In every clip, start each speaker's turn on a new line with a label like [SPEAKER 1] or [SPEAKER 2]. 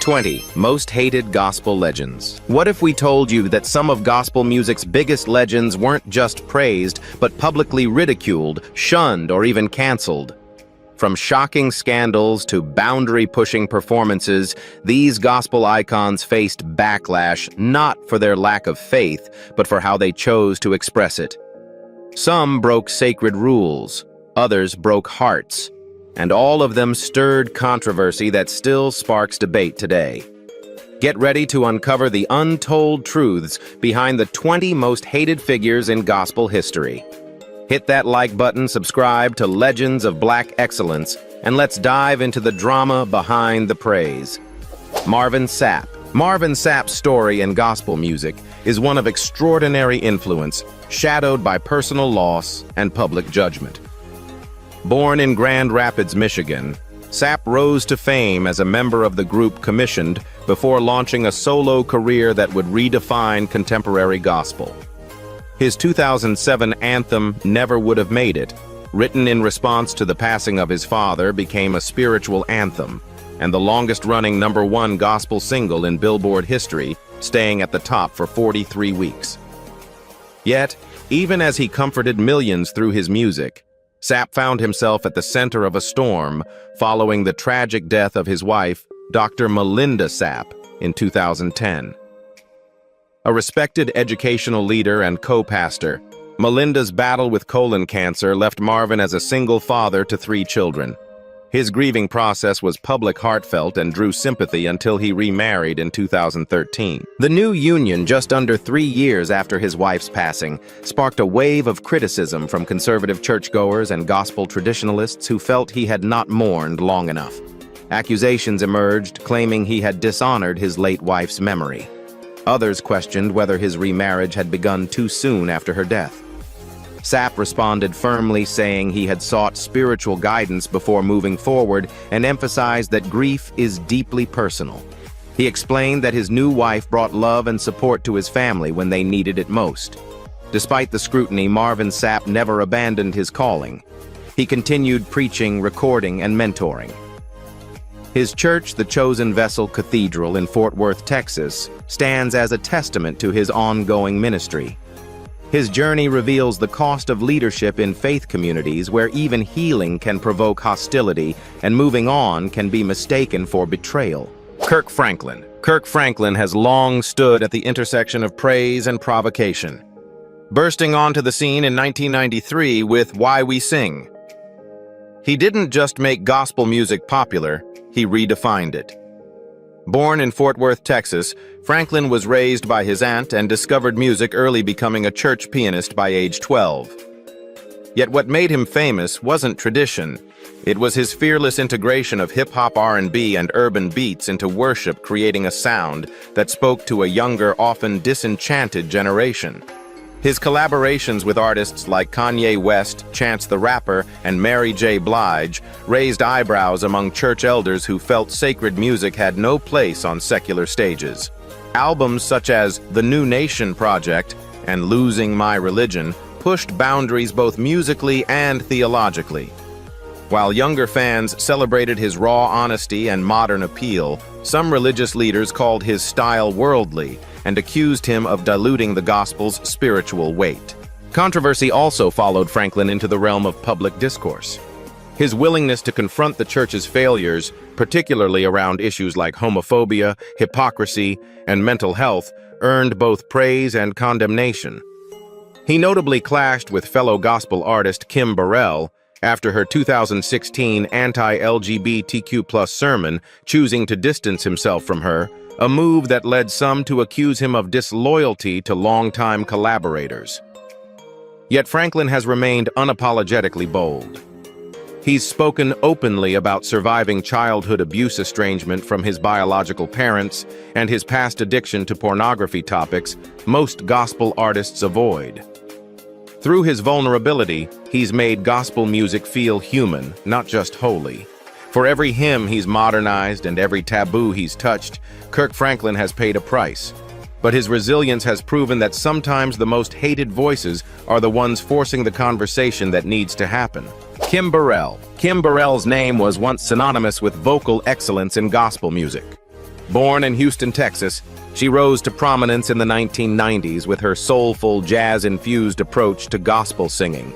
[SPEAKER 1] 20 Most Hated Gospel Legends. What if we told you that some of gospel music's biggest legends weren't just praised, but publicly ridiculed, shunned, or even canceled? From shocking scandals to boundary-pushing performances, these gospel icons faced backlash not for their lack of faith, but for how they chose to express it. Some broke sacred rules, others broke hearts, and all of them stirred controversy that still sparks debate today. Get ready to uncover the untold truths behind the 20 most hated figures in gospel history. Hit that like button, subscribe to Legends of Black Excellence, and let's dive into the drama behind the praise. Marvin Sapp. Marvin Sapp's story in gospel music is one of extraordinary influence, shadowed by personal loss and public judgment. Born in Grand Rapids, Michigan, Sapp rose to fame as a member of the group Commissioned before launching a solo career that would redefine contemporary gospel. His 2007 anthem, Never Would Have Made It, written in response to the passing of his father, became a spiritual anthem and the longest-running #1 gospel single in Billboard history, staying at the top for 43 weeks. Yet, even as he comforted millions through his music, Sapp found himself at the center of a storm following the tragic death of his wife, Dr. Melinda Sapp, in 2010. A respected educational leader and co-pastor, Melinda's battle with colon cancer left Marvin as a single father to 3 children. His grieving process was public, heartfelt, and drew sympathy until he remarried in 2013. The new union, just under 3 years after his wife's passing, sparked a wave of criticism from conservative churchgoers and gospel traditionalists who felt he had not mourned long enough. Accusations emerged, claiming he had dishonored his late wife's memory. Others questioned whether his remarriage had begun too soon after her death. Sapp responded firmly, saying he had sought spiritual guidance before moving forward and emphasized that grief is deeply personal. He explained that his new wife brought love and support to his family when they needed it most. Despite the scrutiny, Marvin Sapp never abandoned his calling. He continued preaching, recording, and mentoring. His church, the Chosen Vessel Cathedral in Fort Worth, Texas, stands as a testament to his ongoing ministry. His journey reveals the cost of leadership in faith communities where even healing can provoke hostility and moving on can be mistaken for betrayal. Kirk Franklin. Kirk Franklin has long stood at the intersection of praise and provocation, bursting onto the scene in 1993 with Why We Sing. He didn't just make gospel music popular, he redefined it. Born in Fort Worth, Texas, Franklin was raised by his aunt and discovered music early, becoming a church pianist by age 12. Yet what made him famous wasn't tradition. It was his fearless integration of hip-hop, R&B, and urban beats into worship, creating a sound that spoke to a younger, often disenchanted generation. His collaborations with artists like Kanye West, Chance the Rapper, and Mary J. Blige raised eyebrows among church elders who felt sacred music had no place on secular stages. Albums such as The New Nation Project and Losing My Religion pushed boundaries both musically and theologically. While younger fans celebrated his raw honesty and modern appeal, some religious leaders called his style worldly and accused him of diluting the gospel's spiritual weight. Controversy also followed Franklin into the realm of public discourse. His willingness to confront the church's failures, particularly around issues like homophobia, hypocrisy, and mental health, earned both praise and condemnation. He notably clashed with fellow gospel artist Kim Burrell after her 2016 anti-LGBTQ+ sermon, choosing to distance himself from her, a move that led some to accuse him of disloyalty to longtime collaborators. Yet Franklin has remained unapologetically bold. He's spoken openly about surviving childhood abuse, estrangement from his biological parents, and his past addiction to pornography, topics most gospel artists avoid. Through his vulnerability, he's made gospel music feel human, not just holy. For every hymn he's modernized and every taboo he's touched, Kirk Franklin has paid a price. But his resilience has proven that sometimes the most hated voices are the ones forcing the conversation that needs to happen. Kim Burrell. Kim Burrell's name was once synonymous with vocal excellence in gospel music. Born in Houston, Texas, she rose to prominence in the 1990s with her soulful, jazz-infused approach to gospel singing.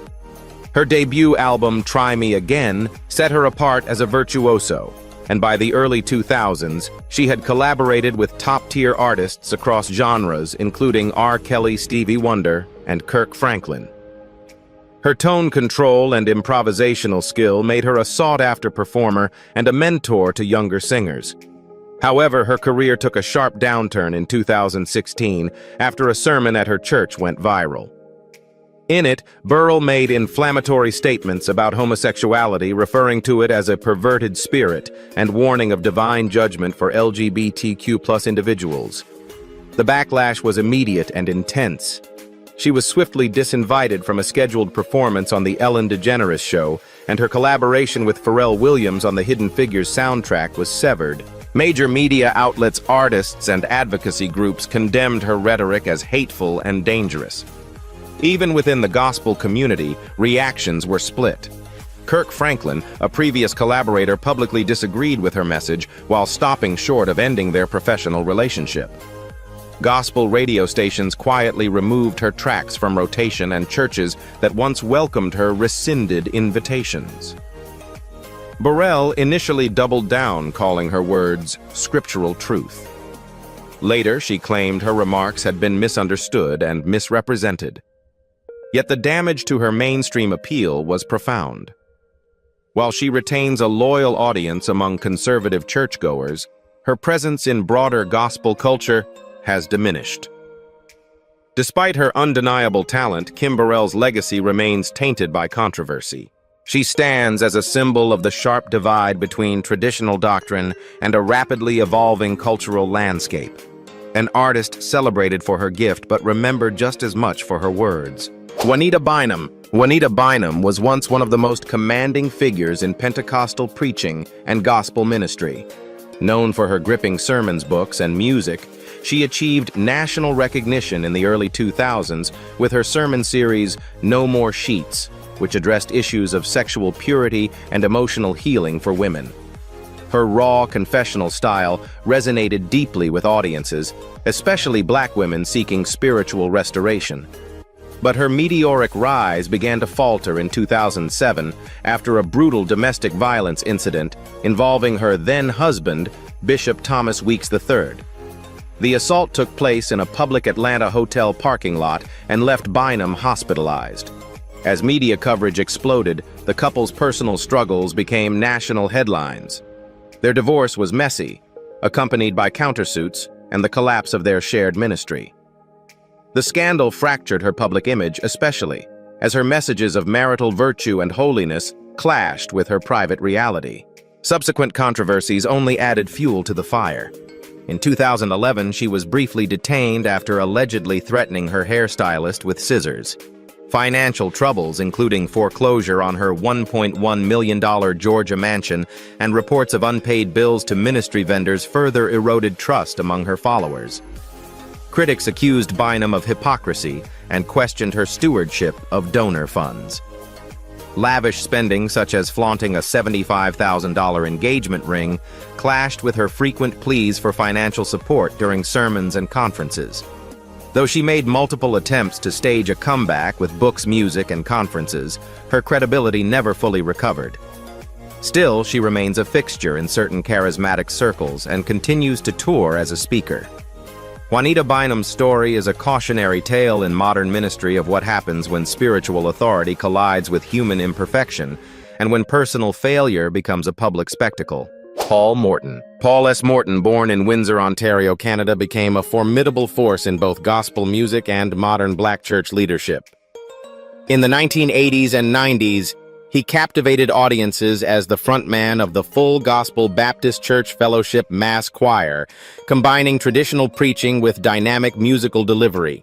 [SPEAKER 1] Her debut album, Try Me Again, set her apart as a virtuoso, and by the early 2000s, she had collaborated with top-tier artists across genres, including R. Kelly, Stevie Wonder, and Kirk Franklin. Her tone control and improvisational skill made her a sought-after performer and a mentor to younger singers. However, her career took a sharp downturn in 2016 after a sermon at her church went viral. In it, Burrell made inflammatory statements about homosexuality, referring to it as a perverted spirit and warning of divine judgment for LGBTQ+ individuals. The backlash was immediate and intense. She was swiftly disinvited from a scheduled performance on The Ellen DeGeneres Show, and her collaboration with Pharrell Williams on the Hidden Figures soundtrack was severed. Major media outlets, artists, and advocacy groups condemned her rhetoric as hateful and dangerous. Even within the gospel community, reactions were split. Kirk Franklin, a previous collaborator, publicly disagreed with her message while stopping short of ending their professional relationship. Gospel radio stations quietly removed her tracks from rotation, and churches that once welcomed her rescinded invitations. Burrell initially doubled down, calling her words scriptural truth. Later, she claimed her remarks had been misunderstood and misrepresented. Yet the damage to her mainstream appeal was profound. While she retains a loyal audience among conservative churchgoers, her presence in broader gospel culture has diminished. Despite her undeniable talent, Kim Burrell's legacy remains tainted by controversy. She stands as a symbol of the sharp divide between traditional doctrine and a rapidly evolving cultural landscape. An artist celebrated for her gift but remembered just as much for her words. Juanita Bynum was once one of the most commanding figures in Pentecostal preaching and gospel ministry. Known for her gripping sermons, books, and music, she achieved national recognition in the early 2000s with her sermon series, No More Sheets, which addressed issues of sexual purity and emotional healing for women. Her raw, confessional style resonated deeply with audiences, especially Black women seeking spiritual restoration. But her meteoric rise began to falter in 2007 after a brutal domestic violence incident involving her then-husband, Bishop Thomas Weeks III. The assault took place in a public Atlanta hotel parking lot and left Bynum hospitalized. As media coverage exploded, the couple's personal struggles became national headlines. Their divorce was messy, accompanied by countersuits and the collapse of their shared ministry. The scandal fractured her public image, especially as her messages of marital virtue and holiness clashed with her private reality. Subsequent controversies only added fuel to the fire. In 2011, she was briefly detained after allegedly threatening her hairstylist with scissors. Financial troubles, including foreclosure on her $1.1 million Georgia mansion and reports of unpaid bills to ministry vendors, further eroded trust among her followers. Critics accused Bynum of hypocrisy and questioned her stewardship of donor funds. Lavish spending, such as flaunting a $75,000 engagement ring, clashed with her frequent pleas for financial support during sermons and conferences. Though she made multiple attempts to stage a comeback with books, music, and conferences, her credibility never fully recovered. Still, she remains a fixture in certain charismatic circles and continues to tour as a speaker. Juanita Bynum's story is a cautionary tale in modern ministry of what happens when spiritual authority collides with human imperfection, and when personal failure becomes a public spectacle. Paul Morton. Paul S. Morton, born in Windsor, Ontario, Canada, became a formidable force in both gospel music and modern Black church leadership. In the 1980s and 90s, he captivated audiences as the frontman of the Full Gospel Baptist Church Fellowship Mass Choir, combining traditional preaching with dynamic musical delivery.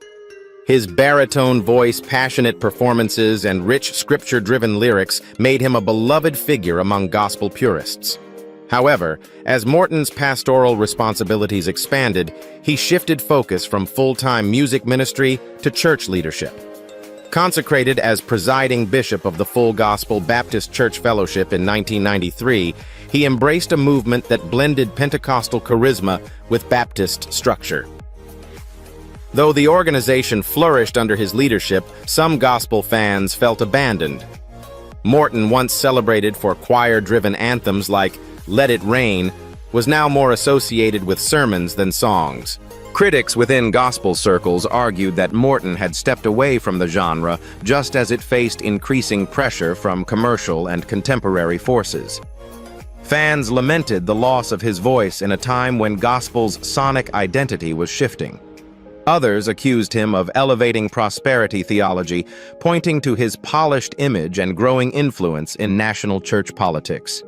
[SPEAKER 1] His baritone voice, passionate performances, and rich scripture-driven lyrics made him a beloved figure among gospel purists. However, as Morton's pastoral responsibilities expanded, he shifted focus from full-time music ministry to church leadership. Consecrated as presiding bishop of the Full Gospel Baptist Church Fellowship in 1993, he embraced a movement that blended Pentecostal charisma with Baptist structure. Though the organization flourished under his leadership, some gospel fans felt abandoned. Morton, once celebrated for choir-driven anthems like "Let It Rain," was now more associated with sermons than songs. Critics within gospel circles argued that Morton had stepped away from the genre just as it faced increasing pressure from commercial and contemporary forces. Fans lamented the loss of his voice in a time when gospel's sonic identity was shifting. Others accused him of elevating prosperity theology, pointing to his polished image and growing influence in national church politics.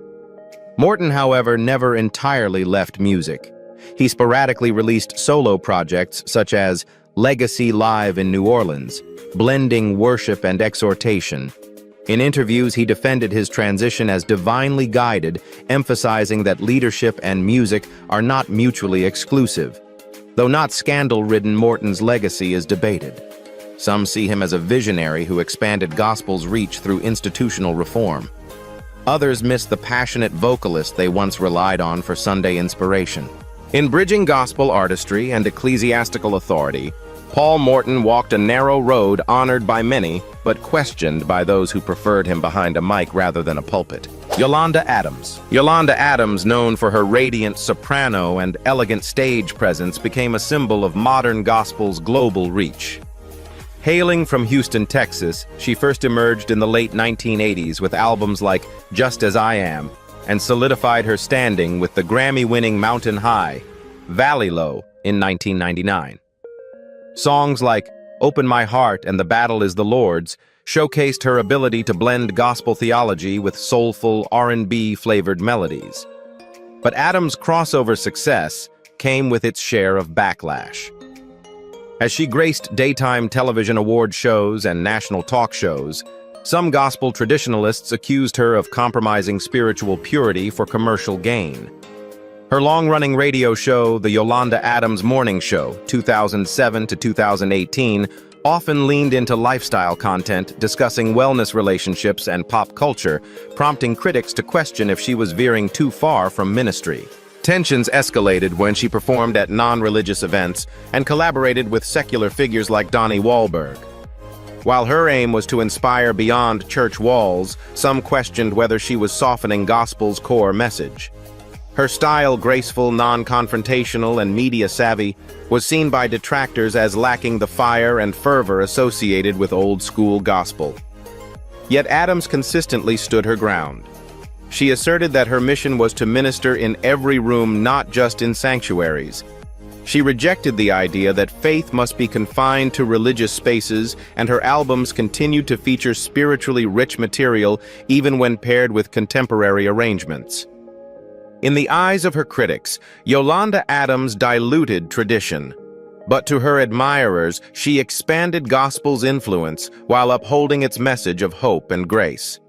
[SPEAKER 1] Morton, however, never entirely left music. He sporadically released solo projects such as Legacy Live in New Orleans, blending worship and exhortation. In interviews, he defended his transition as divinely guided, emphasizing that leadership and music are not mutually exclusive. Though not scandal-ridden, Morton's legacy is debated. Some see him as a visionary who expanded gospel's reach through institutional reform. Others miss the passionate vocalist they once relied on for Sunday inspiration. In bridging gospel artistry and ecclesiastical authority, Paul Morton walked a narrow road honored by many, but questioned by those who preferred him behind a mic rather than a pulpit. Yolanda Adams. Yolanda Adams, known for her radiant soprano and elegant stage presence, became a symbol of modern gospel's global reach. Hailing from Houston, Texas, she first emerged in the late 1980s with albums like Just As I Am, and solidified her standing with the Grammy-winning Mountain High, Valley Low in 1999. Songs like Open My Heart and The Battle Is the Lord's showcased her ability to blend gospel theology with soulful R&B-flavored melodies. But Adams' crossover success came with its share of backlash. As she graced daytime television award shows and national talk shows, some gospel traditionalists accused her of compromising spiritual purity for commercial gain. Her long-running radio show, The Yolanda Adams Morning Show, 2007 to 2018, often leaned into lifestyle content discussing wellness relationships and pop culture, prompting critics to question if she was veering too far from ministry. Tensions escalated when she performed at non-religious events and collaborated with secular figures like Donnie Wahlberg. While her aim was to inspire beyond church walls, some questioned whether she was softening gospel's core message. Her style, graceful, non-confrontational, and media-savvy, was seen by detractors as lacking the fire and fervor associated with old-school gospel. Yet Adams consistently stood her ground. She asserted that her mission was to minister in every room, not just in sanctuaries. She rejected the idea that faith must be confined to religious spaces, and her albums continued to feature spiritually rich material even when paired with contemporary arrangements. In the eyes of her critics, Yolanda Adams diluted tradition. But to her admirers, she expanded gospel's influence while upholding its message of hope and grace.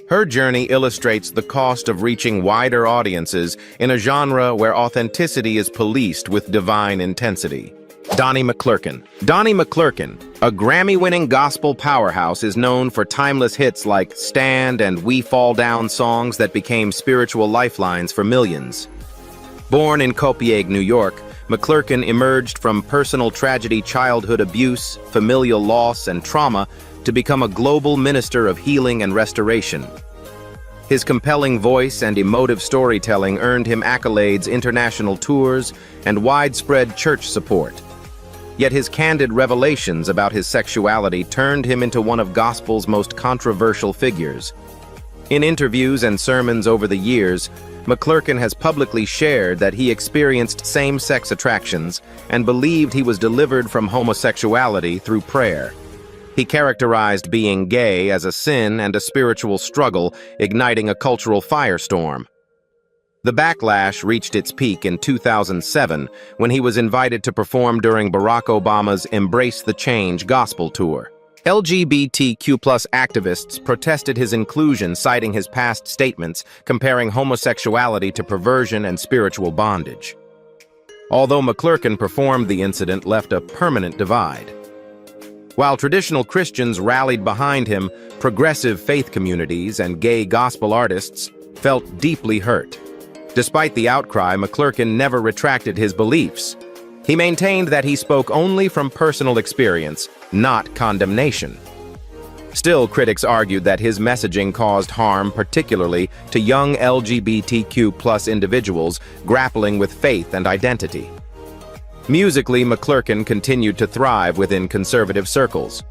[SPEAKER 1] Her journey illustrates the cost of reaching wider audiences in a genre where authenticity is policed with divine intensity. Donnie McClurkin. Donnie McClurkin, a Grammy-winning gospel powerhouse, is known for timeless hits like Stand and We Fall Down, songs that became spiritual lifelines for millions. Born in Copiague, New York, McClurkin emerged from personal tragedy, childhood abuse, familial loss, and trauma to become a global minister of healing and restoration. His compelling voice and emotive storytelling earned him accolades, international tours, and widespread church support. Yet his candid revelations about his sexuality turned him into one of gospel's most controversial figures. In interviews and sermons over the years, McClurkin has publicly shared that he experienced same-sex attractions and believed he was delivered from homosexuality through prayer. He characterized being gay as a sin and a spiritual struggle, igniting a cultural firestorm. The backlash reached its peak in 2007 when he was invited to perform during Barack Obama's Embrace the Change gospel tour. LGBTQ+ activists protested his inclusion, citing his past statements comparing homosexuality to perversion and spiritual bondage. Although McClurkin performed, the incident left a permanent divide. While traditional Christians rallied behind him, progressive faith communities and gay gospel artists felt deeply hurt. Despite the outcry, McClurkin never retracted his beliefs. He maintained that he spoke only from personal experience, not condemnation. Still, critics argued that his messaging caused harm, particularly to young LGBTQ+ individuals grappling with faith and identity. Musically, McClurkin continued to thrive within conservative circles.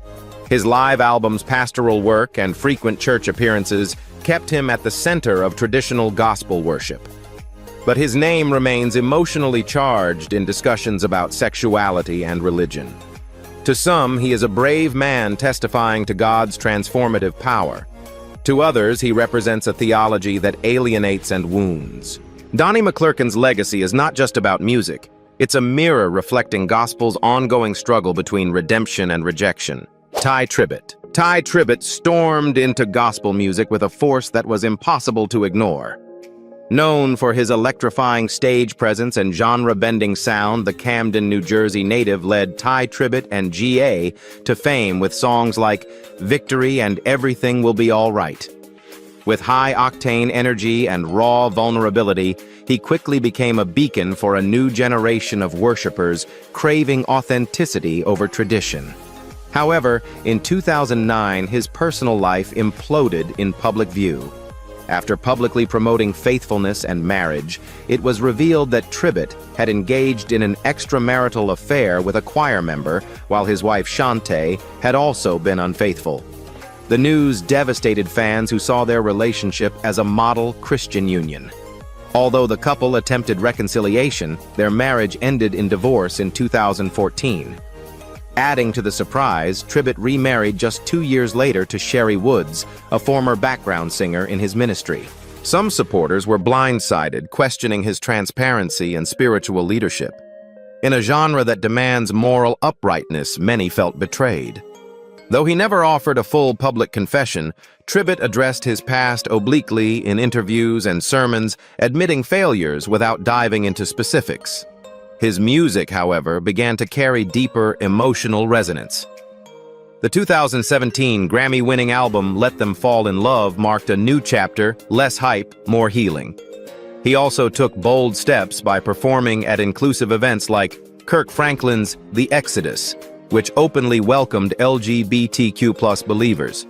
[SPEAKER 1] His live albums, pastoral work, and frequent church appearances kept him at the center of traditional gospel worship. But his name remains emotionally charged in discussions about sexuality and religion. To some, he is a brave man testifying to God's transformative power. To others, he represents a theology that alienates and wounds. Donnie McClurkin's legacy is not just about music. It's a mirror reflecting gospel's ongoing struggle between redemption and rejection. Ty Tribbett stormed into gospel music with a force that was impossible to ignore. Known for his electrifying stage presence and genre-bending sound, the Camden, New Jersey native led Ty Tribbett and G.A. to fame with songs like Victory and Everything Will Be All Right. With high-octane energy and raw vulnerability, he quickly became a beacon for a new generation of worshipers craving authenticity over tradition. However, in 2009, his personal life imploded in public view. After publicly promoting faithfulness and marriage, it was revealed that Tribbett had engaged in an extramarital affair with a choir member, while his wife Shantae had also been unfaithful. The news devastated fans who saw their relationship as a model Christian union. Although the couple attempted reconciliation, their marriage ended in divorce in 2014. Adding to the surprise, Tribbett remarried just 2 years later to Sherry Woods, a former background singer in his ministry. Some supporters were blindsided, questioning his transparency and spiritual leadership. In a genre that demands moral uprightness, many felt betrayed. Though he never offered a full public confession, Tribbett addressed his past obliquely in interviews and sermons, admitting failures without diving into specifics. His music, however, began to carry deeper emotional resonance. The 2017 Grammy-winning album Let Them Fall in Love marked a new chapter, less hype, more healing. He also took bold steps by performing at inclusive events like Kirk Franklin's The Exodus, which openly welcomed LGBTQ+ believers.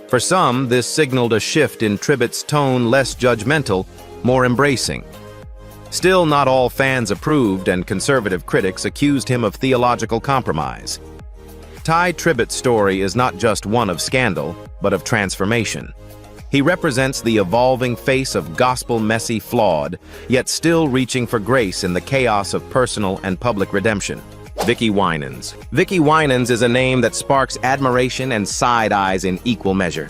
[SPEAKER 1] For some, this signaled a shift in Tribbett's tone, less judgmental, more embracing. Still, not all fans approved, and conservative critics accused him of theological compromise. Ty Tribbett's story is not just one of scandal, but of transformation. He represents the evolving face of gospel, messy, flawed, yet still reaching for grace in the chaos of personal and public redemption. Vicki Winans. Vicki Winans is a name that sparks admiration and side eyes in equal measure.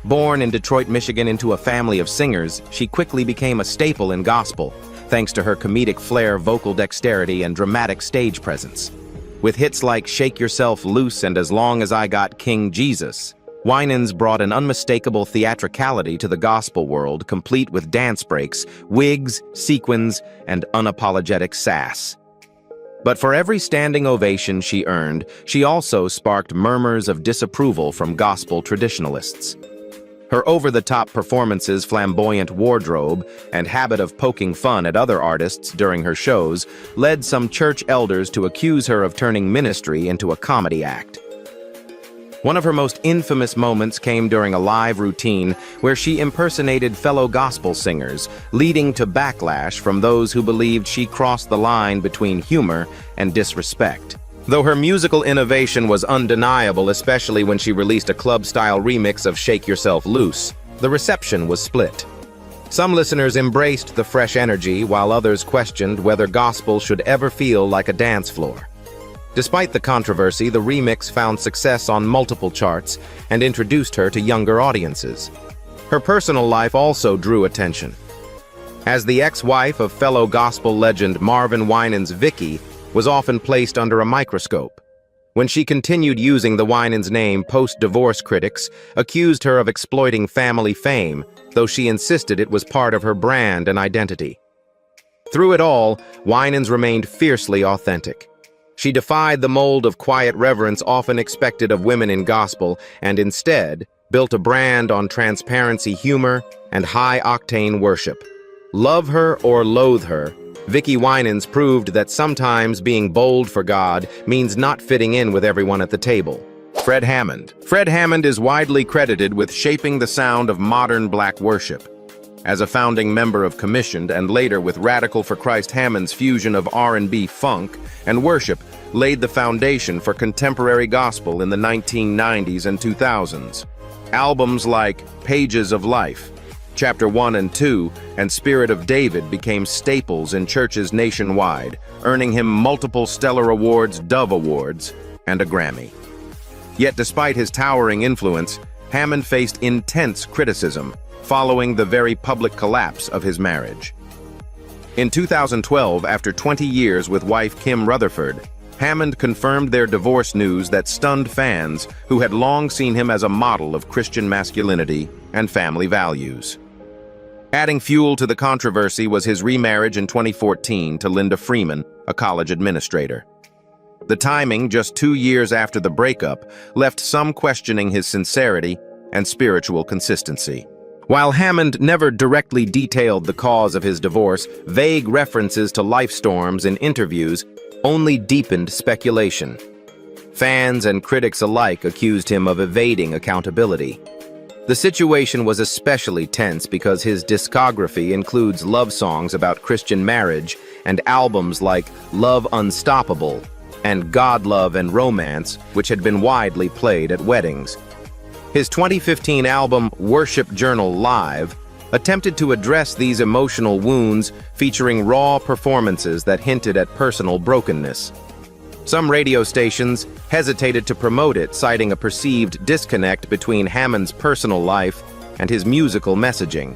[SPEAKER 1] Born in Detroit, Michigan into a family of singers, she quickly became a staple in gospel, thanks to her comedic flair, vocal dexterity, and dramatic stage presence. With hits like Shake Yourself Loose and As Long as I Got King Jesus, Winans brought an unmistakable theatricality to the gospel world, complete with dance breaks, wigs, sequins, and unapologetic sass. But for every standing ovation she earned, she also sparked murmurs of disapproval from gospel traditionalists. Her over-the-top performances, flamboyant wardrobe, and habit of poking fun at other artists during her shows led some church elders to accuse her of turning ministry into a comedy act. One of her most infamous moments came during a live routine where she impersonated fellow gospel singers, leading to backlash from those who believed she crossed the line between humor and disrespect. Though her musical innovation was undeniable, especially when she released a club-style remix of Shake Yourself Loose, the reception was split. Some listeners embraced the fresh energy, while others questioned whether gospel should ever feel like a dance floor. Despite the controversy, the remix found success on multiple charts and introduced her to younger audiences. Her personal life also drew attention. As the ex-wife of fellow gospel legend Marvin Winans, Vicki was often placed under a microscope. When she continued using the Winans name, post-divorce critics accused her of exploiting family fame, though she insisted it was part of her brand and identity. Through it all, Winans remained fiercely authentic. She defied the mold of quiet reverence often expected of women in gospel and instead built a brand on transparency humor and high-octane worship. Love her or loathe her, Vicki Winans proved that sometimes being bold for God means not fitting in with everyone at the table. Fred Hammond. Fred Hammond is widely credited with shaping the sound of modern black worship. As a founding member of Commissioned and later with Radical for Christ, Hammond's fusion of R&B, funk, and worship laid the foundation for contemporary gospel in the 1990s and 2000s. Albums like Pages of Life, Chapter 1 and 2, and Spirit of David became staples in churches nationwide, earning him multiple Stellar Awards, Dove Awards, and a Grammy. Yet despite his towering influence, Hammond faced intense criticism following the very public collapse of his marriage. In 2012, after 20 years with wife Kim Rutherford, Hammond confirmed their divorce news that stunned fans who had long seen him as a model of Christian masculinity and family values. Adding fuel to the controversy was his remarriage in 2014 to Linda Freeman, a college administrator. The timing, just 2 years after the breakup, left some questioning his sincerity and spiritual consistency. While Hammond never directly detailed the cause of his divorce, vague references to life storms in interviews only deepened speculation. Fans and critics alike accused him of evading accountability. The situation was especially tense because his discography includes love songs about Christian marriage and albums like Love Unstoppable and God, Love, and Romance, which had been widely played at weddings. His 2015 album, Worship Journal Live, attempted to address these emotional wounds, featuring raw performances that hinted at personal brokenness. Some radio stations hesitated to promote it, citing a perceived disconnect between Hammond's personal life and his musical messaging.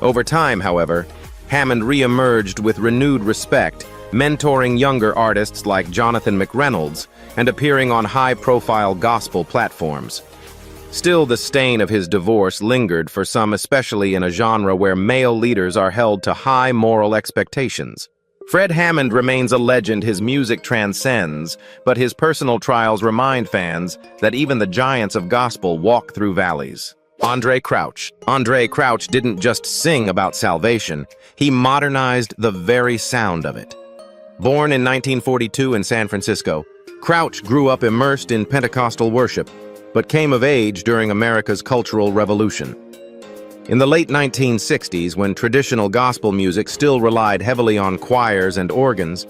[SPEAKER 1] Over time, however, Hammond re-emerged with renewed respect, mentoring younger artists like Jonathan McReynolds and appearing on high-profile gospel platforms. Still, the stain of his divorce lingered for some, especially in a genre where male leaders are held to high moral expectations. Fred Hammond remains a legend. His music transcends, but his personal trials remind fans that even the giants of gospel walk through valleys. Andraé Crouch. Andraé Crouch didn't just sing about salvation, he modernized the very sound of it. Born in 1942 in San Francisco, Crouch grew up immersed in Pentecostal worship, but came of age during America's Cultural Revolution. In the late 1960s, when traditional gospel music still relied heavily on choirs and organs,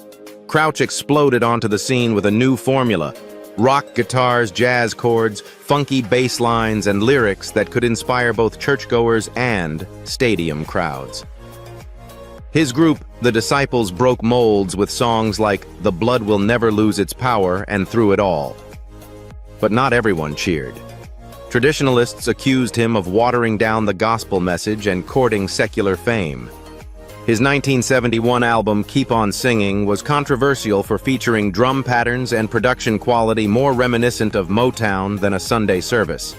[SPEAKER 1] Crouch exploded onto the scene with a new formula: rock guitars, jazz chords, funky bass lines, and lyrics that could inspire both churchgoers and stadium crowds. His group, The Disciples, broke molds with songs like The Blood Will Never Lose Its Power and Through It All. But not everyone cheered. Traditionalists accused him of watering down the gospel message and courting secular fame. His 1971 album, Keep On Singing, was controversial for featuring drum patterns and production quality more reminiscent of Motown than a Sunday service.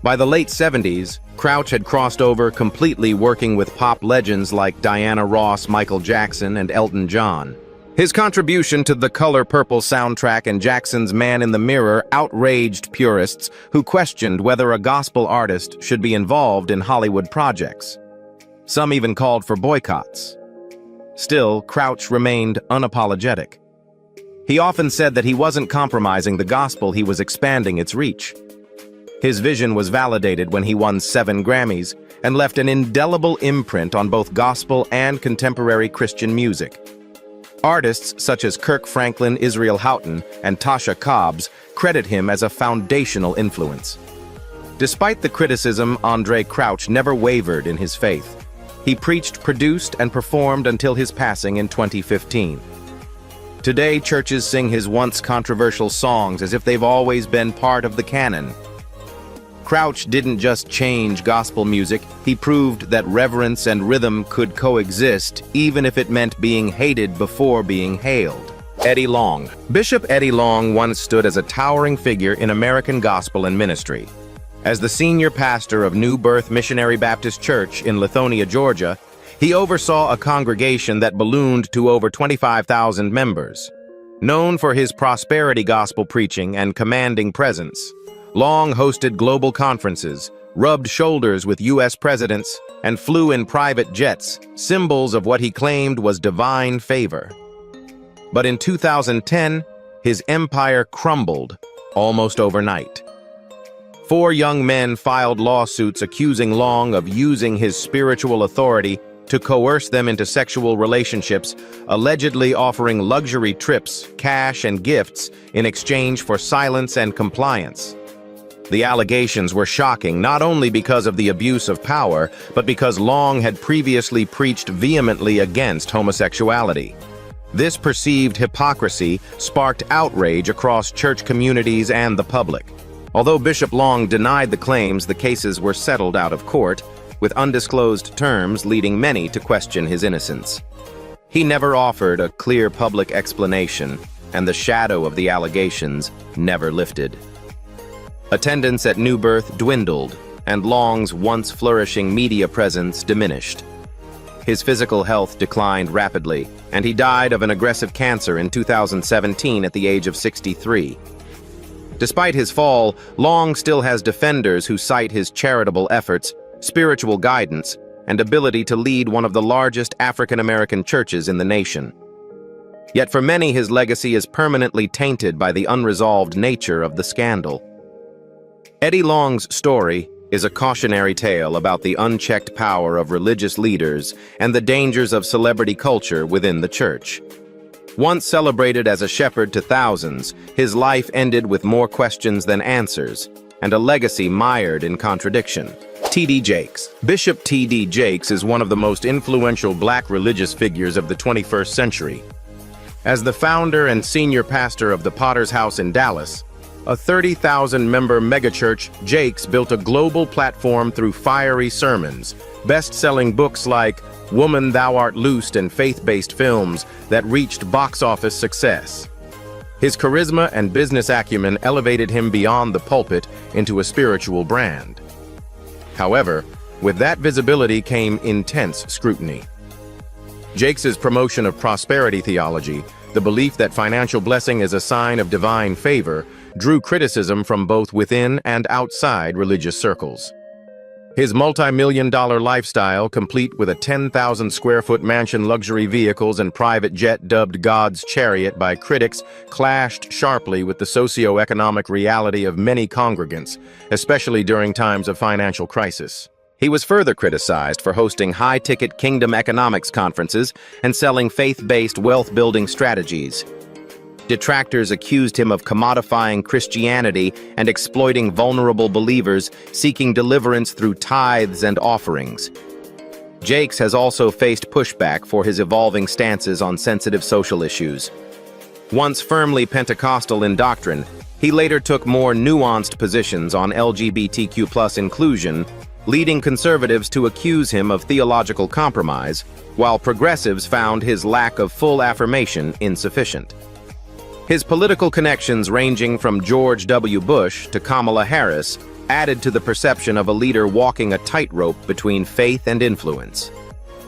[SPEAKER 1] By the late 70s, Crouch had crossed over completely, working with pop legends like Diana Ross, Michael Jackson, and Elton John. His contribution to the Color Purple soundtrack and Jackson's Man in the Mirror outraged purists who questioned whether a gospel artist should be involved in Hollywood projects. Some even called for boycotts. Still, Crouch remained unapologetic. He often said that he wasn't compromising the gospel, he was expanding its reach. His vision was validated when he won 7 Grammys and left an indelible imprint on both gospel and contemporary Christian music. Artists such as Kirk Franklin, Israel Houghton, and Tasha Cobbs credit him as a foundational influence. Despite the criticism, Andraé Crouch never wavered in his faith. He preached, produced, and performed until his passing in 2015. Today, churches sing his once controversial songs as if they've always been part of the canon. Crouch didn't just change gospel music, he proved that reverence and rhythm could coexist, even if it meant being hated before being hailed. Eddie Long. Bishop Eddie Long once stood as a towering figure in American gospel and ministry. As the senior pastor of New Birth Missionary Baptist Church in Lithonia, Georgia, he oversaw a congregation that ballooned to over 25,000 members. Known for his prosperity gospel preaching and commanding presence, Long hosted global conferences, rubbed shoulders with U.S. presidents, and flew in private jets, symbols of what he claimed was divine favor. But in 2010, his empire crumbled almost overnight. 4 young men filed lawsuits accusing Long of using his spiritual authority to coerce them into sexual relationships, allegedly offering luxury trips, cash, and gifts in exchange for silence and compliance. The allegations were shocking not only because of the abuse of power, but because Long had previously preached vehemently against homosexuality. This perceived hypocrisy sparked outrage across church communities and the public. Although Bishop Long denied the claims, the cases were settled out of court, with undisclosed terms leading many to question his innocence. He never offered a clear public explanation, and the shadow of the allegations never lifted. Attendance at New Birth dwindled, and Long's once flourishing media presence diminished. His physical health declined rapidly, and he died of an aggressive cancer in 2017 at the age of 63. Despite his fall, Long still has defenders who cite his charitable efforts, spiritual guidance, and ability to lead one of the largest African-American churches in the nation. Yet for many, his legacy is permanently tainted by the unresolved nature of the scandal. Eddie Long's story is a cautionary tale about the unchecked power of religious leaders and the dangers of celebrity culture within the church. Once celebrated as a shepherd to thousands, his life ended with more questions than answers, and a legacy mired in contradiction. T.D. Jakes. Bishop T.D. Jakes is one of the most influential black religious figures of the 21st century. As the founder and senior pastor of the Potter's House in Dallas, a 30,000-member megachurch, Jakes built a global platform through fiery sermons, best-selling books like Woman, Thou Art Loosed, and faith-based films that reached box office success. His charisma and business acumen elevated him beyond the pulpit into a spiritual brand. However, with that visibility came intense scrutiny. Jakes's promotion of prosperity theology, the belief that financial blessing is a sign of divine favor, drew criticism from both within and outside religious circles. His multi-million-dollar lifestyle, complete with a 10,000-square-foot mansion, luxury vehicles, and private jet dubbed God's chariot by critics, clashed sharply with the socio-economic reality of many congregants, especially during times of financial crisis. He was further criticized for hosting high-ticket kingdom economics conferences and selling faith-based wealth-building strategies. Detractors accused him of commodifying Christianity and exploiting vulnerable believers seeking deliverance through tithes and offerings. Jakes has also faced pushback for his evolving stances on sensitive social issues. Once firmly Pentecostal in doctrine, he later took more nuanced positions on LGBTQ+ inclusion, leading conservatives to accuse him of theological compromise, while progressives found his lack of full affirmation insufficient. His political connections, ranging from George W. Bush to Kamala Harris, added to the perception of a leader walking a tightrope between faith and influence.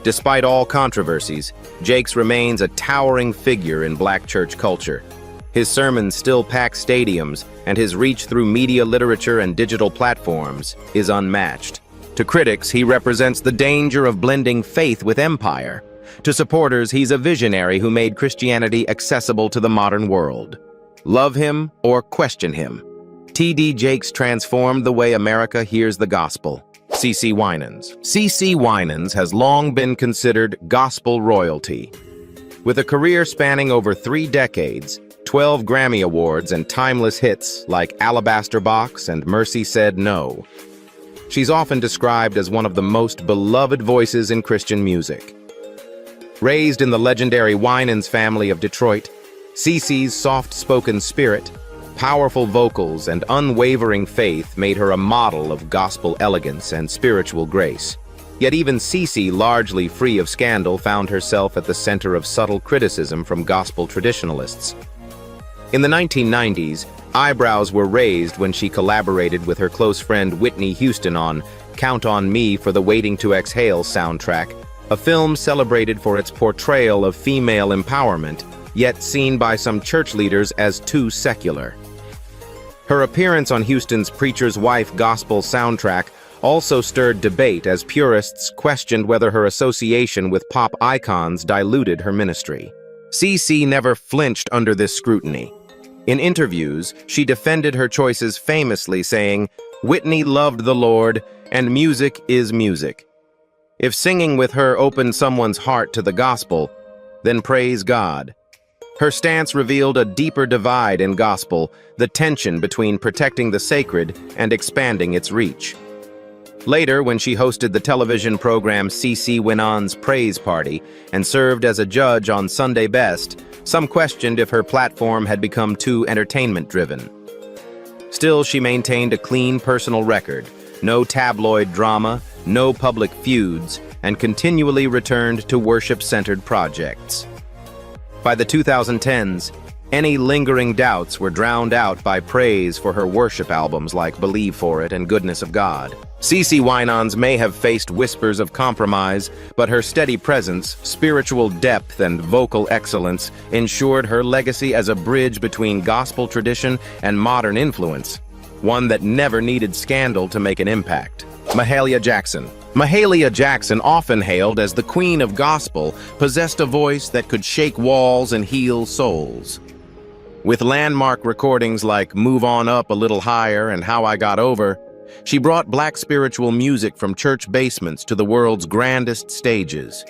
[SPEAKER 1] Despite all controversies, Jakes remains a towering figure in black church culture. His sermons still pack stadiums, and his reach through media, literature, and digital platforms is unmatched. To critics, he represents the danger of blending faith with empire. To supporters, he's a visionary who made Christianity accessible to the modern world. Love him or question him, T.D. Jakes transformed the way America hears the gospel. C.C. Winans. C.C. Winans has long been considered gospel royalty. With a career spanning over 3 decades, 12 Grammy Awards, and timeless hits like Alabaster Box and Mercy Said No, she's often described as one of the most beloved voices in Christian music. Raised in the legendary Winans family of Detroit, CeCe's soft-spoken spirit, powerful vocals, and unwavering faith made her a model of gospel elegance and spiritual grace. Yet even CeCe, largely free of scandal, found herself at the center of subtle criticism from gospel traditionalists. In the 1990s, eyebrows were raised when she collaborated with her close friend Whitney Houston on Count on Me for the Waiting to Exhale soundtrack, a film celebrated for its portrayal of female empowerment yet seen by some church leaders as too secular. Her appearance on Houston's Preacher's Wife gospel soundtrack also stirred debate as purists questioned whether her association with pop icons diluted her ministry. CeCe never flinched under this scrutiny. In interviews, she defended her choices famously saying, "Whitney loved the Lord, and music is music. If singing with her opened someone's heart to the gospel, then praise God." Her stance revealed a deeper divide in gospel, the tension between protecting the sacred and expanding its reach. Later, when she hosted the television program CeCe Winans Praise Party and served as a judge on Sunday Best, some questioned if her platform had become too entertainment-driven. Still, she maintained a clean personal record, no tabloid drama, no public feuds, and continually returned to worship-centered projects. By the 2010s, any lingering doubts were drowned out by praise for her worship albums like Believe For It and Goodness of God. CeCe Winans may have faced whispers of compromise, but her steady presence, spiritual depth, and vocal excellence ensured her legacy as a bridge between gospel tradition and modern influence, one that never needed scandal to make an impact. Mahalia Jackson. Mahalia Jackson, often hailed as the Queen of Gospel, possessed a voice that could shake walls and heal souls. With landmark recordings like Move On Up a Little Higher and How I Got Over, she brought Black spiritual music from church basements to the world's grandest stages.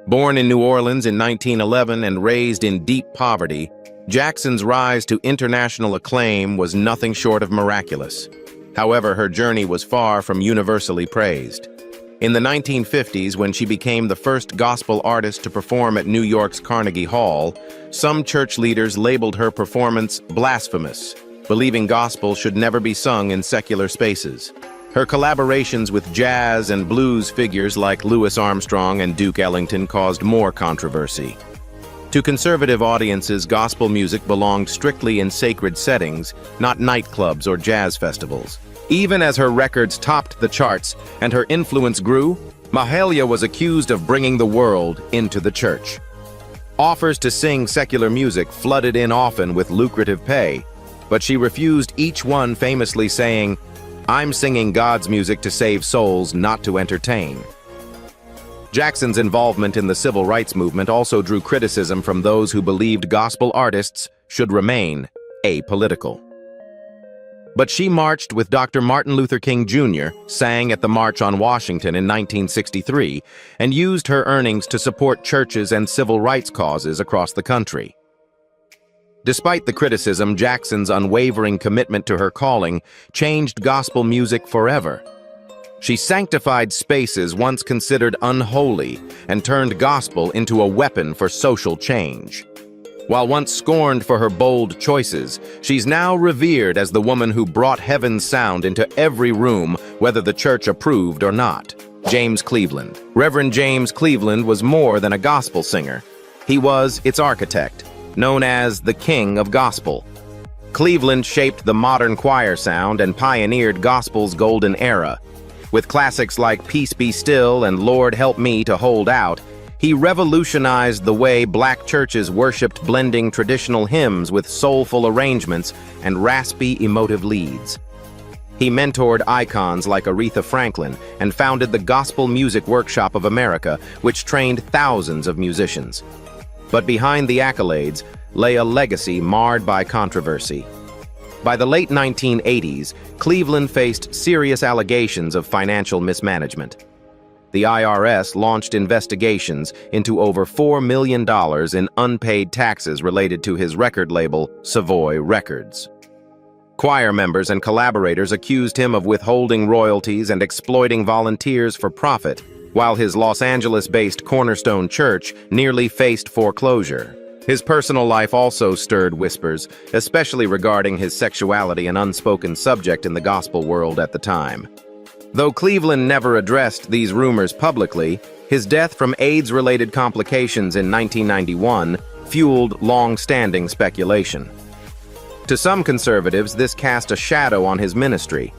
[SPEAKER 1] Born in New Orleans in 1911 and raised in deep poverty, Jackson's rise to international acclaim was nothing short of miraculous. However, her journey was far from universally praised. In the 1950s, when she became the first gospel artist to perform at New York's Carnegie Hall, some church leaders labeled her performance blasphemous, believing gospel should never be sung in secular spaces. Her collaborations with jazz and blues figures like Louis Armstrong and Duke Ellington caused more controversy. To conservative audiences, gospel music belonged strictly in sacred settings, not nightclubs or jazz festivals. Even as her records topped the charts and her influence grew, Mahalia was accused of bringing the world into the church. Offers to sing secular music flooded in often with lucrative pay, but she refused each one, famously saying, "I'm singing God's music to save souls, not to entertain." Jackson's involvement in the civil rights movement also drew criticism from those who believed gospel artists should remain apolitical. But she marched with Dr. Martin Luther King Jr., sang at the March on Washington in 1963, and used her earnings to support churches and civil rights causes across the country. Despite the criticism, Jackson's unwavering commitment to her calling changed gospel music forever. She sanctified spaces once considered unholy and turned gospel into a weapon for social change. While once scorned for her bold choices, she's now revered as the woman who brought heaven's sound into every room, whether the church approved or not. James Cleveland. Reverend James Cleveland was more than a gospel singer. He was its architect, known as the King of Gospel. Cleveland shaped the modern choir sound and pioneered gospel's golden era. With classics like Peace Be Still and Lord Help Me to Hold Out, he revolutionized the way Black churches worshipped, blending traditional hymns with soulful arrangements and raspy, emotive leads. He mentored icons like Aretha Franklin and founded the Gospel Music Workshop of America, which trained thousands of musicians. But behind the accolades lay a legacy marred by controversy. By the late 1980s, Cleveland faced serious allegations of financial mismanagement. The IRS launched investigations into over $4 million in unpaid taxes related to his record label, Savoy Records. Choir members and collaborators accused him of withholding royalties and exploiting volunteers for profit, while his Los Angeles-based Cornerstone Church nearly faced foreclosure. His personal life also stirred whispers, especially regarding his sexuality, an unspoken subject in the gospel world at the time. Though Cleveland never addressed these rumors publicly, his death from AIDS-related complications in 1991 fueled long-standing speculation. To some conservatives, this cast a shadow on his ministry.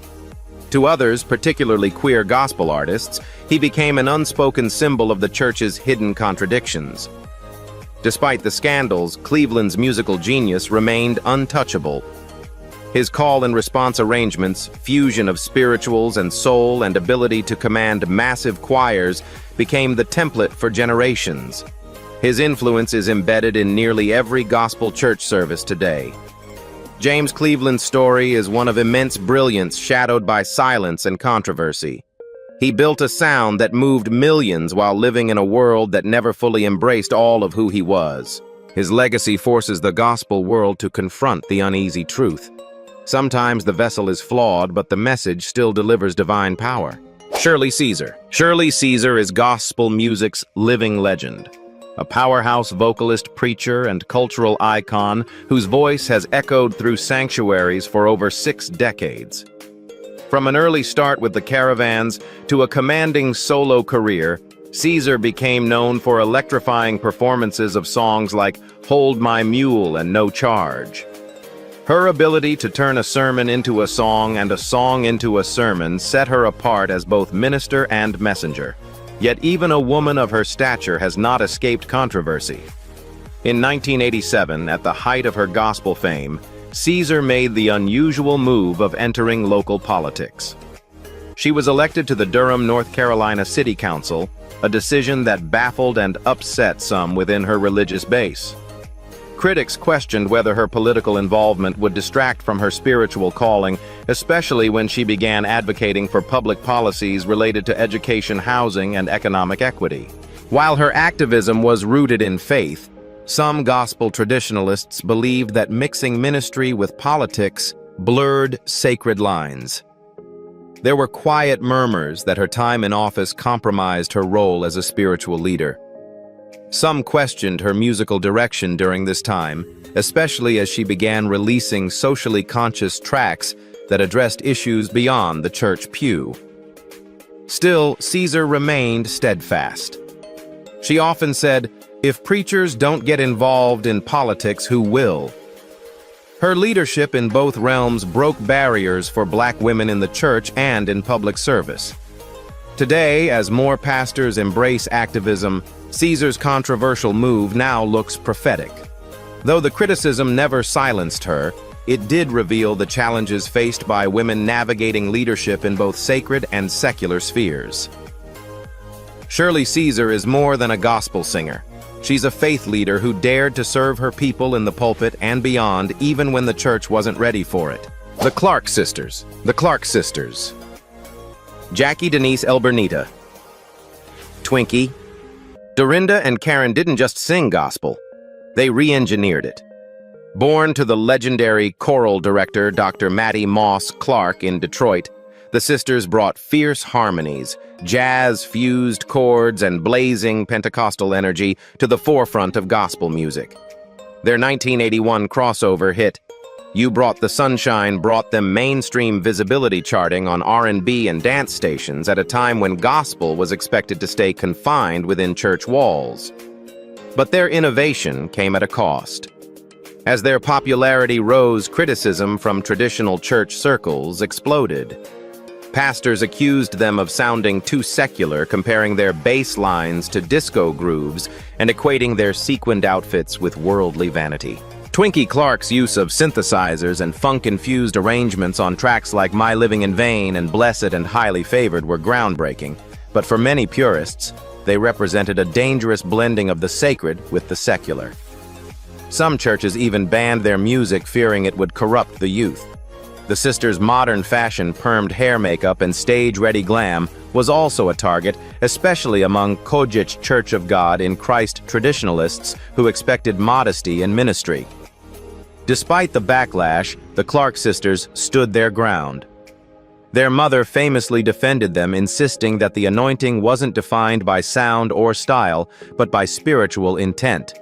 [SPEAKER 1] To others, particularly queer gospel artists, he became an unspoken symbol of the church's hidden contradictions. Despite the scandals, Cleveland's musical genius remained untouchable. His call-and-response arrangements, fusion of spirituals and soul, and ability to command massive choirs became the template for generations. His influence is embedded in nearly every gospel church service today. James Cleveland's story is one of immense brilliance shadowed by silence and controversy. He built a sound that moved millions while living in a world that never fully embraced all of who he was. His legacy forces the gospel world to confront the uneasy truth. Sometimes the vessel is flawed, but the message still delivers divine power. Shirley Caesar. Shirley Caesar is gospel music's living legend. A powerhouse vocalist, preacher, and cultural icon whose voice has echoed through sanctuaries for over 6 decades. From an early start with the Caravans to a commanding solo career, Caesar became known for electrifying performances of songs like Hold My Mule and No Charge. Her ability to turn a sermon into a song and a song into a sermon set her apart as both minister and messenger. Yet even a woman of her stature has not escaped controversy. In 1987, at the height of her gospel fame, Caesar made the unusual move of entering local politics. She was elected to the Durham, North Carolina City Council, a decision that baffled and upset some within her religious base. Critics questioned whether her political involvement would distract from her spiritual calling, especially when she began advocating for public policies related to education, housing, and economic equity. While her activism was rooted in faith, some gospel traditionalists believed that mixing ministry with politics blurred sacred lines. There were quiet murmurs that her time in office compromised her role as a spiritual leader. Some questioned her musical direction during this time, especially as she began releasing socially conscious tracks that addressed issues beyond the church pew. Still, Caesar remained steadfast. She often said, "If preachers don't get involved in politics, who will?" Her leadership in both realms broke barriers for Black women in the church and in public service. Today, as more pastors embrace activism, Caesar's controversial move now looks prophetic. Though the criticism never silenced her, it did reveal the challenges faced by women navigating leadership in both sacred and secular spheres. Shirley Caesar is more than a gospel singer. She's a faith leader who dared to serve her people in the pulpit and beyond, even when the church wasn't ready for it. The Clark Sisters. The Clark Sisters. Jackie Denise Elbernita. Twinkie. Dorinda and Karen didn't just sing gospel, they re-engineered it. Born to the legendary choral director Dr. Mattie Moss Clark in Detroit, the sisters brought fierce harmonies, jazz-fused chords, and blazing Pentecostal energy to the forefront of gospel music. Their 1981 crossover hit, You Brought the Sunshine, brought them mainstream visibility charting on R&B and dance stations at a time when gospel was expected to stay confined within church walls. But their innovation came at a cost. As their popularity rose, criticism from traditional church circles exploded. Pastors accused them of sounding too secular, comparing their bass lines to disco grooves and equating their sequined outfits with worldly vanity. Twinkie Clark's use of synthesizers and funk-infused arrangements on tracks like My Living in Vain and Blessed and Highly Favored were groundbreaking, but for many purists, they represented a dangerous blending of the sacred with the secular. Some churches even banned their music, fearing it would corrupt the youth. The sisters' modern fashion permed hair makeup and stage-ready glam was also a target, especially among Kojic Church of God in Christ traditionalists who expected modesty in ministry. Despite the backlash, the Clark sisters stood their ground. Their mother famously defended them, insisting that the anointing wasn't defined by sound or style, but by spiritual intent.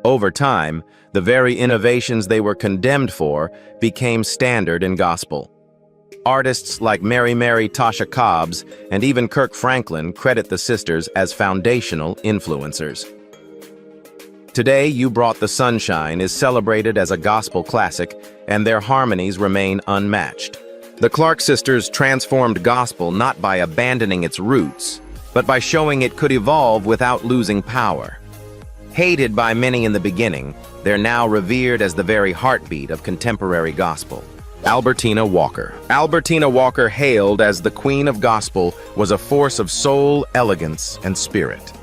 [SPEAKER 1] Over time, the very innovations they were condemned for became standard in gospel. Artists like Mary Tasha Cobbs and even Kirk Franklin credit the sisters as foundational influencers. Today, You Brought the Sunshine is celebrated as a gospel classic, and their harmonies remain unmatched. The Clark sisters transformed gospel not by abandoning its roots, but by showing it could evolve without losing power. Hated by many in the beginning, they're now revered as the very heartbeat of contemporary gospel. Albertina Walker. Albertina Walker, hailed as the Queen of Gospel, was a force of soul, elegance, and spirit.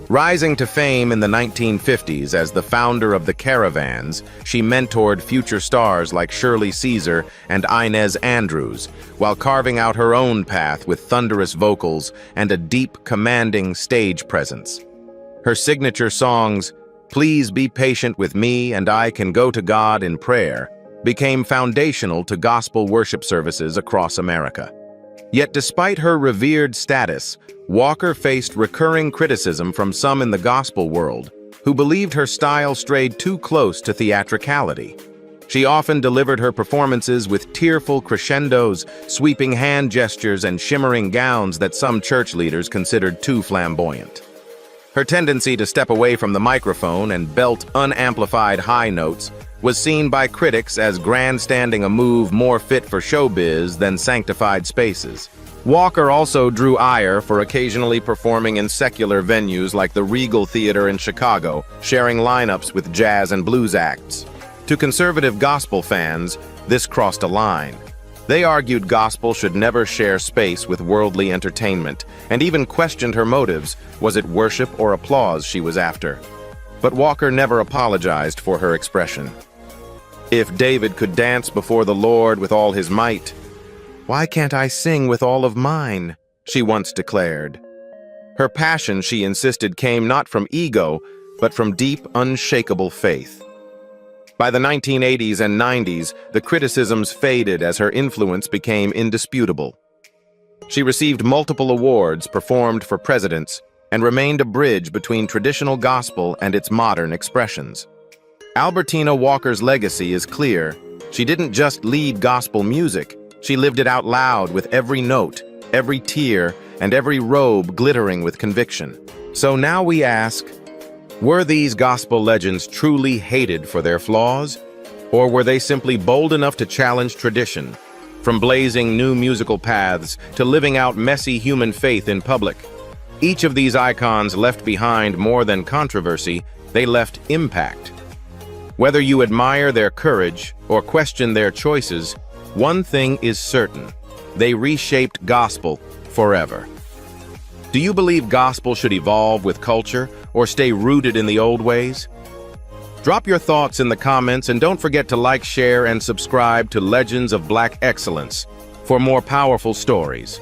[SPEAKER 1] Rising to fame in the 1950s as the founder of the Caravans, she mentored future stars like Shirley Caesar and Inez Andrews, while carving out her own path with thunderous vocals and a deep, commanding stage presence. Her signature songs, "Please Be Patient with Me and I Can Go to God in Prayer," became foundational to gospel worship services across America. Yet despite her revered status, Walker faced recurring criticism from some in the gospel world, who believed her style strayed too close to theatricality. She often delivered her performances with tearful crescendos, sweeping hand gestures, and shimmering gowns that some church leaders considered too flamboyant. Her tendency to step away from the microphone and belt unamplified high notes was seen by critics as grandstanding, a move more fit for showbiz than sanctified spaces. Walker also drew ire for occasionally performing in secular venues like the Regal Theater in Chicago, sharing lineups with jazz and blues acts. To conservative gospel fans, this crossed a line. They argued gospel should never share space with worldly entertainment, and even questioned her motives. Was it worship or applause she was after? But Walker never apologized for her expression. "If David could dance before the Lord with all his might, why can't I sing with all of mine?" she once declared. Her passion, she insisted, came not from ego, but from deep, unshakable faith. By the 1980s and 90s, the criticisms faded as her influence became indisputable. She received multiple awards, performed for presidents, and remained a bridge between traditional gospel and its modern expressions. Albertina Walker's legacy is clear. She didn't just lead gospel music, she lived it out loud with every note, every tear, and every robe glittering with conviction. So now we ask, were these gospel legends truly hated for their flaws? Or were they simply bold enough to challenge tradition, from blazing new musical paths to living out messy human faith in public? Each of these icons left behind more than controversy, they left impact. Whether you admire their courage or question their choices, one thing is certain: they reshaped gospel forever. Do you believe gospel should evolve with culture or stay rooted in the old ways? Drop your thoughts in the comments, and don't forget to like, share, and subscribe to Legends of Black Excellence for more powerful stories.